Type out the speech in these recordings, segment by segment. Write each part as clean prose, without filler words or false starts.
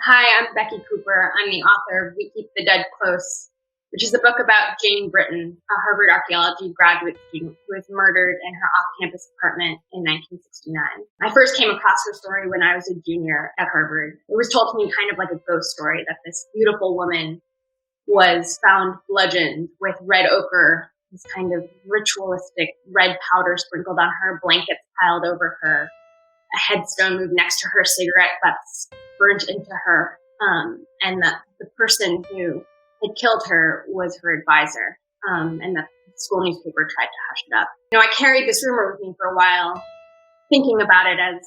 Hi, I'm Becky Cooper. I'm the author of We Keep the Dead Close, which is a book about Jane Britton, a Harvard archaeology graduate student who was murdered in her off-campus apartment in 1969. I first came across her story when I was a junior at Harvard. It was told to me kind of like a ghost story that this beautiful woman was found bludgeoned with red ochre, this kind of ritualistic red powder sprinkled on her, blankets piled over her, a headstone moved next to her, cigarette butts burnt into her, and that the person who had killed her was her advisor, and that the school newspaper tried to hush it up. I carried this rumor with me for a while, thinking about it as,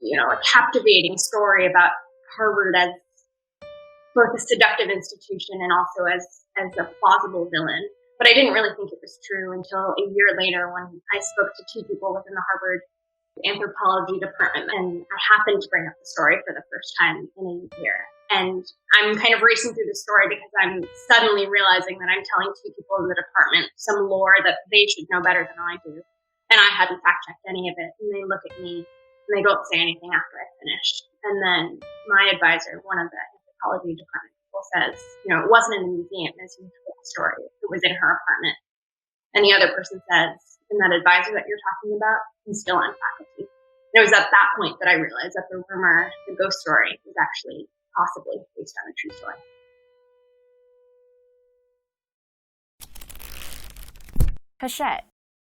a captivating story about Harvard as both a seductive institution and also as a plausible villain. But I didn't really think it was true until a year later when I spoke to two people within the Harvard anthropology department, and I happened to bring up the story for the first time in a year. And I'm kind of racing through the story because I'm suddenly realizing that I'm telling two people in the department some lore that they should know better than I do. And I hadn't fact-checked any of it. And they look at me and they don't say anything after I finish. And then my advisor, one of the anthropology department people, says, it wasn't in the museum as you told the story. It was in her apartment. And the other person says, and that advisor that you're talking about is still on faculty. And it was at that point that I realized that the rumor, the ghost story, was actually possibly based on a true story. Hachette,